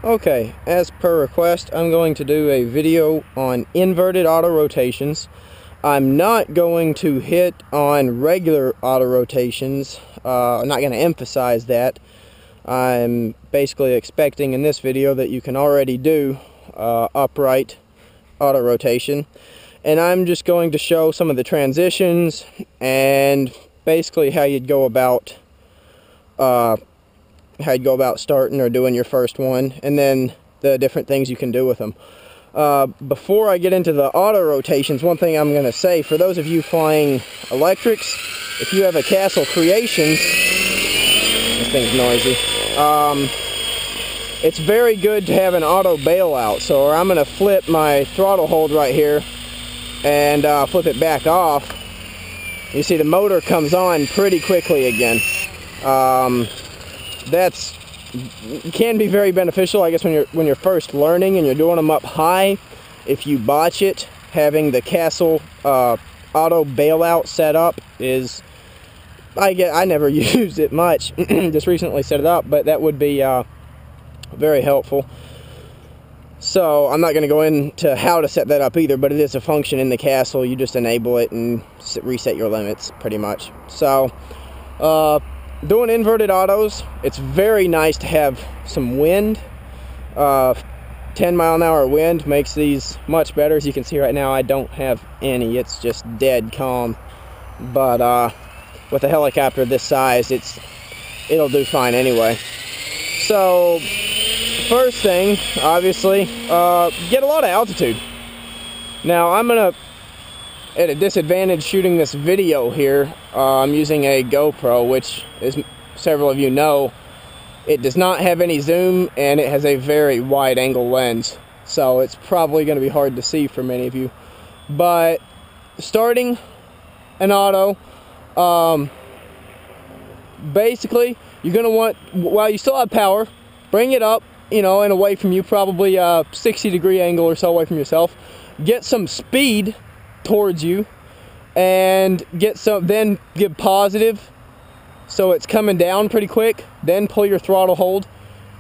Okay, as per request, I'm going to do a video on inverted auto rotations. I'm not going to hit on regular auto rotations. I'm not going to emphasize that. I'm basically expecting in this video that you can already do upright auto rotation. And I'm just going to show some of the transitions and basically how you'd go about starting or doing your first one, and then the different things you can do with them. Before I get into the auto rotations, one thing I'm going to say, for those of you flying electrics, if you have a Castle Creations, this thing's noisy, it's very good to have an auto bailout. So I'm going to flip my throttle hold right here and flip it back off. You see the motor comes on pretty quickly again. That can be very beneficial, I guess, when you're first learning and you're doing them up high. If you botch it, having the Castle auto bailout set up is, I never used it much, just recently set it up, but that would be very helpful. So I'm not going to go into how to set that up either, but it is a function in the Castle. You just enable it and reset your limits pretty much. So doing inverted autos, it's very nice to have some wind. 10-mile-an-hour wind makes these much better. As you can see right now, I don't have any. It's just dead calm. But with a helicopter this size, it'll do fine anyway. So first thing, obviously, get a lot of altitude. Now I'm gonna at a disadvantage shooting this video here. I'm using a GoPro, which, as several of you know, it does not have any zoom and it has a very wide angle lens, so it's probably going to be hard to see for many of you. But starting an auto, basically you're going to want, while you still have power, bring it up, and away from you, probably a 60-degree angle or so away from yourself. Get some speed towards you and then give positive so it's coming down pretty quick. Then pull your throttle hold,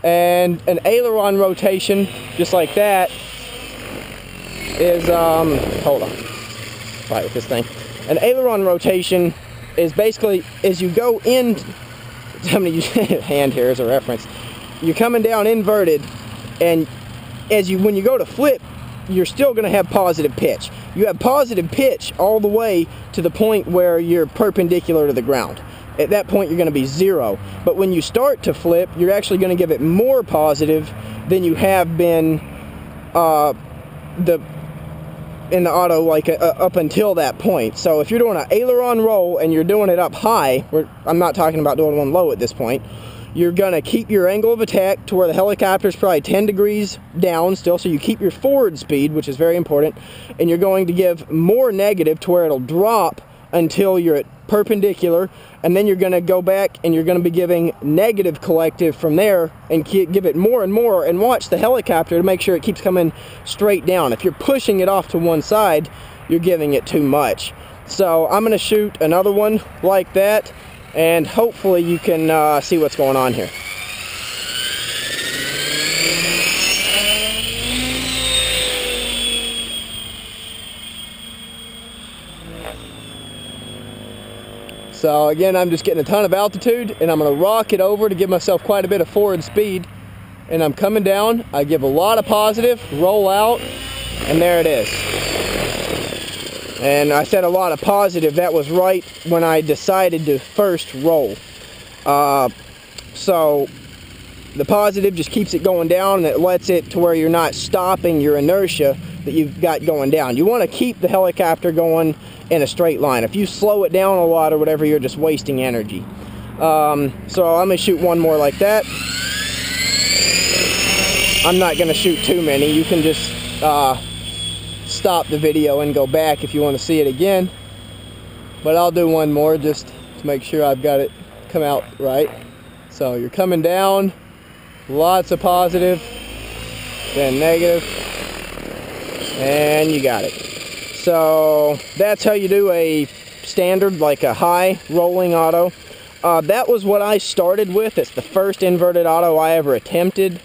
and an aileron rotation just like that is hold on, fight with this thing. An aileron rotation is basically, as you go in, I'm going to use hand here as a reference. You're coming down inverted, and when you go to flip, you're still going to have positive pitch. You have positive pitch all the way to the point where you're perpendicular to the ground. At that point, you're going to be zero. But when you start to flip, you're actually going to give it more positive than you have been in the auto, like up until that point. So if you're doing an aileron roll and you're doing it up high, I'm not talking about doing one low at this point, you're going to keep your angle of attack to where the helicopter's probably 10 degrees down still, so you keep your forward speed, which is very important, and you're going to give more negative to where it'll drop until you're at perpendicular, and then you're going to go back and you're going to be giving negative collective from there and give it more and more, and watch the helicopter to make sure it keeps coming straight down. If you're pushing it off to one side, you're giving it too much. So I'm going to shoot another one like that, and hopefully you can see what's going on here. So again, I'm just getting a ton of altitude, and I'm going to rock it over to give myself quite a bit of forward speed. And I'm coming down, I give a lot of positive, roll out, and there it is. And I said a lot of positive, that was right when I decided to first roll. So the positive just keeps it going down, and it lets it to where you're not stopping your inertia that you've got going down. You want to keep the helicopter going in a straight line. If you slow it down a lot or whatever, you're just wasting energy. So I'm going to shoot one more like that. I'm not going to shoot too many. You can just stop the video and go back if you want to see it again. But I'll do one more just to make sure I've got it come out right. So you're coming down, lots of positive, then negative, and you got it. So that's how you do a standard, like a high rolling auto. That was what I started with. It's the first inverted auto I ever attempted.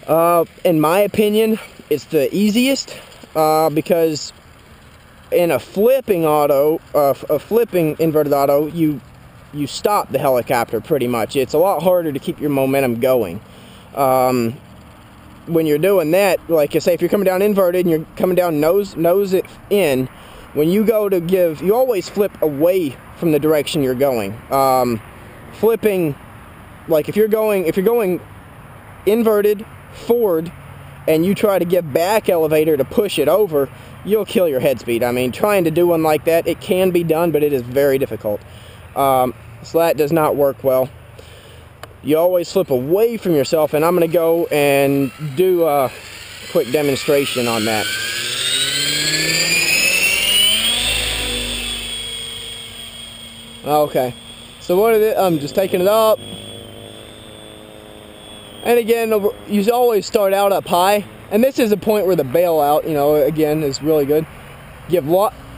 In my opinion, it's the easiest because in a flipping auto, a flipping inverted auto, you stop the helicopter pretty much. It's a lot harder to keep your momentum going. When you're doing that, like I say, if you're coming down inverted and you're coming down nose it in, when you go to give, you always flip away from the direction you're going. Flipping, like if you're going inverted forward and you try to give back elevator to push it over, you'll kill your head speed. I mean, trying to do one like that, it can be done, but it is very difficult. So that does not work well. You always flip away from yourself, and I'm going to go and do a quick demonstration on that. Okay, so what is it? I'm just taking it up. And again, you always start out up high, and this is a point where the bailout, you know, again, is really good. Give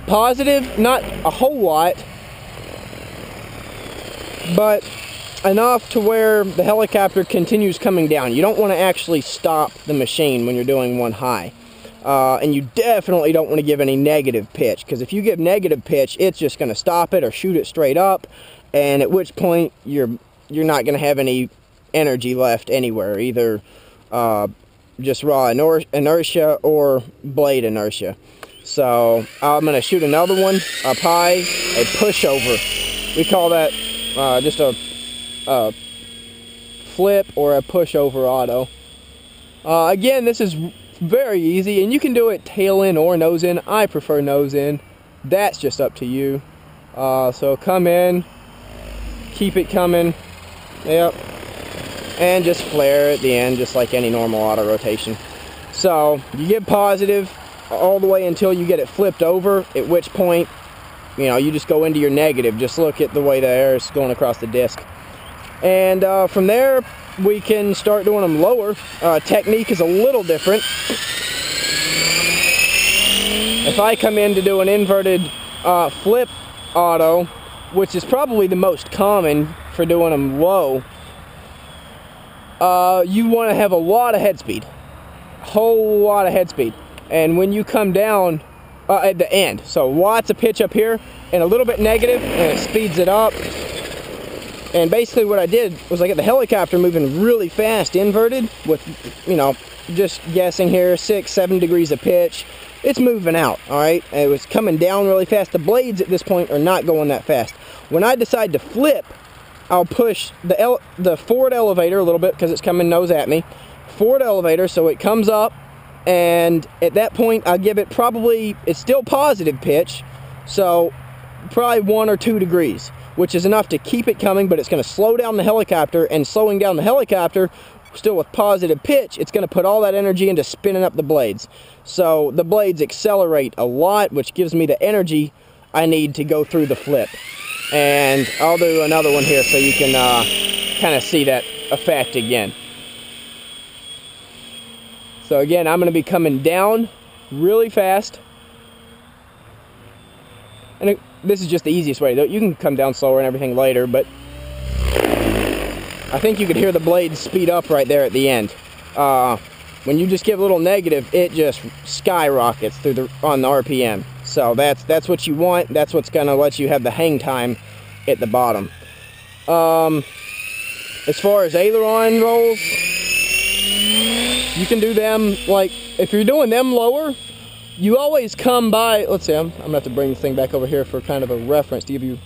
positive, not a whole lot, but enough to where the helicopter continues coming down. You don't want to actually stop the machine when you're doing one high. And you definitely don't want to give any negative pitch, because if you give negative pitch, it's just going to stop it or shoot it straight up, and at which point you're not going to have any energy left anywhere, either just raw inertia or blade inertia. So I'm going to shoot another one up high, a pushover. We call that just a flip or a pushover auto. Again, this is very easy, and you can do it tail in or nose in. I prefer nose in. That's just up to you. So come in, keep it coming, yep, and just flare at the end, just like any normal auto rotation. So you give positive all the way until you get it flipped over, at which point, you know, you just go into your negative. Just look at the way the air is going across the disc. And from there, we can start doing them lower. Technique is a little different. If I come in to do an inverted flip auto, which is probably the most common for doing them low, you want to have a lot of head speed. A whole lot of head speed. And when you come down at the end, so lots of pitch up here and a little bit negative, and it speeds it up. And basically what I did was I got the helicopter moving really fast inverted with, you know, just guessing here, 6-7 degrees of pitch. It's moving out, all right? It was coming down really fast. The blades at this point are not going that fast. When I decide to flip, I'll push the forward elevator a little bit because it's coming nose at me. Forward elevator, so it comes up, and at that point I'll give it probably, it's still positive pitch, so probably 1 or 2 degrees, which is enough to keep it coming, but it's going to slow down the helicopter, and slowing down the helicopter, still with positive pitch, it's going to put all that energy into spinning up the blades. So the blades accelerate a lot, which gives me the energy I need to go through the flip. And I'll do another one here so you can kind of see that effect again. So again, I'm going to be coming down really fast. And this is just the easiest way to do it. You can come down slower and everything later, but I think you could hear the blades speed up right there at the end. When you just give a little negative, it just skyrockets through on the RPM. So that's what you want. That's what's going to let you have the hang time at the bottom. As far as aileron rolls, you can do them, like, if you're doing them lower, you always come by, let's see, I'm going to have to bring this thing back over here for kind of a reference to give you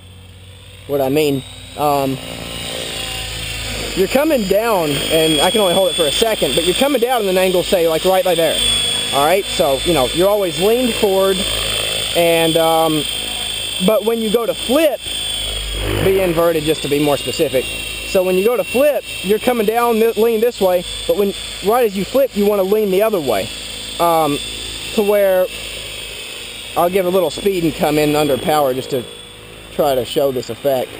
what I mean. You're coming down, and I can only hold it for a second, but you're coming down in an angle, say, like right there. Alright, so, you know, you're always leaned forward, and, but when you go to flip, be inverted just to be more specific. So when you go to flip, you're coming down, lean this way, but right as you flip, you want to lean the other way. To where I'll give a little speed and come in under power just to try to show this effect.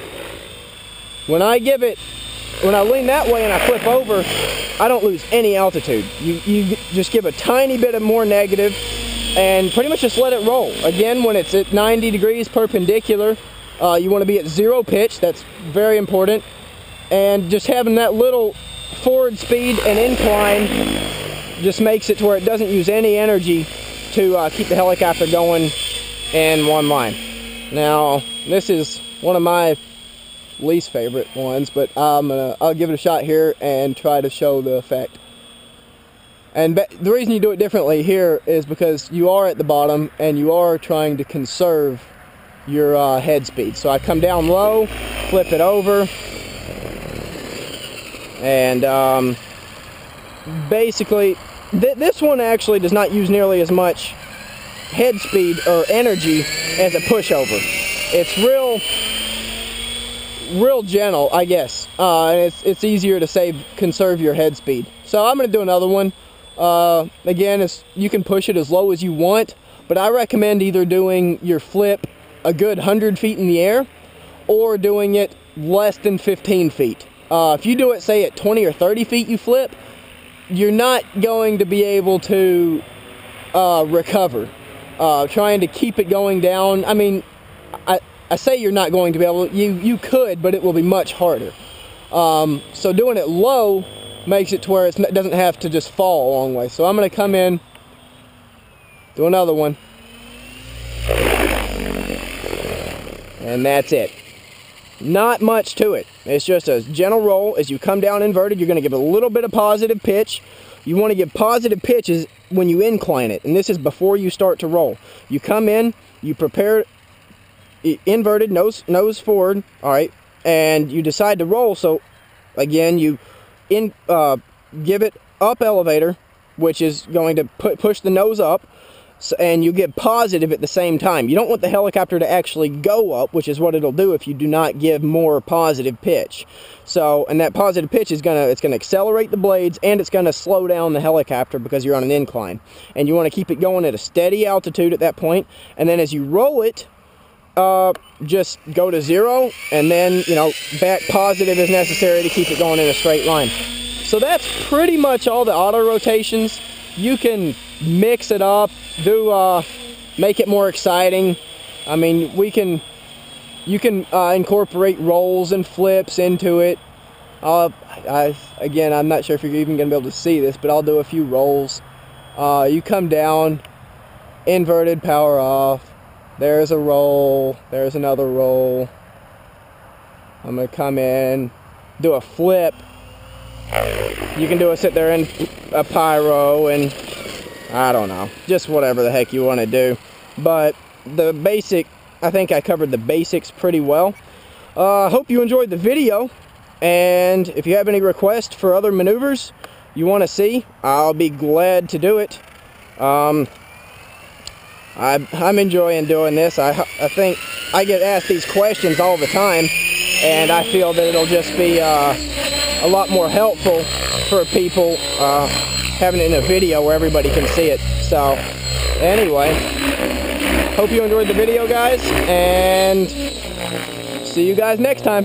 When I lean that way and I flip over, I don't lose any altitude. You just give a tiny bit of more negative and pretty much just let it roll. Again, when it's at 90 degrees perpendicular, you want to be at 0 pitch. That's very important. And just having that little forward speed and incline just makes it to where it doesn't use any energy to keep the helicopter going in one line. Now, this is one of my least favorite ones, but I'll give it a shot here and try to show the effect. And the reason you do it differently here is because you are at the bottom and you are trying to conserve your head speed. So I come down low, flip it over, and basically this one actually does not use nearly as much head speed or energy as a pushover. It's real gentle, I guess, and it's easier to conserve your head speed. So I'm going to do another one. Again, you can push it as low as you want, but I recommend either doing your flip a good 100 feet in the air or doing it less than 15 feet. If you do it, say, at 20 or 30 feet you flip, you're not going to be able to recover. Trying to keep it going down, I mean, I say you're not going to be able to, you could, but it will be much harder. So doing it low makes it to where it doesn't have to just fall a long way. So I'm going to come in, do another one, and that's it. Not much to it. It's just a gentle roll. As you come down inverted, you're going to give a little bit of positive pitch. You want to give positive pitches when you incline it, and this is before you start to roll. You come in, you prepare inverted, nose forward, all right, and you decide to roll. So again, you give it up elevator, which is going to push the nose up, and you give positive at the same time. You don't want the helicopter to actually go up, which is what it'll do if you do not give more positive pitch. So, and that positive pitch is it's gonna accelerate the blades, and it's gonna slow down the helicopter because you're on an incline. And you want to keep it going at a steady altitude at that point, and then as you roll it, just go to 0, and then, you know, back positive as necessary to keep it going in a straight line. So that's pretty much all the auto rotations. You can mix it up, make it more exciting. I mean, you can incorporate rolls and flips into it. Again, I'm not sure if you're even going to be able to see this, but I'll do a few rolls. You come down, inverted, power off. There's a roll. There's another roll. I'm going to come in, do a flip. You can sit there in a pyro and I don't know, just whatever the heck you want to do. But I think I covered the basics pretty well. I hope you enjoyed the video, and if you have any requests for other maneuvers you want to see, I'll be glad to do it. I'm enjoying doing this. I think I get asked these questions all the time, and I feel that it'll just be a lot more helpful for people having it in a video where everybody can see it. So anyway, hope you enjoyed the video, guys, and see you guys next time.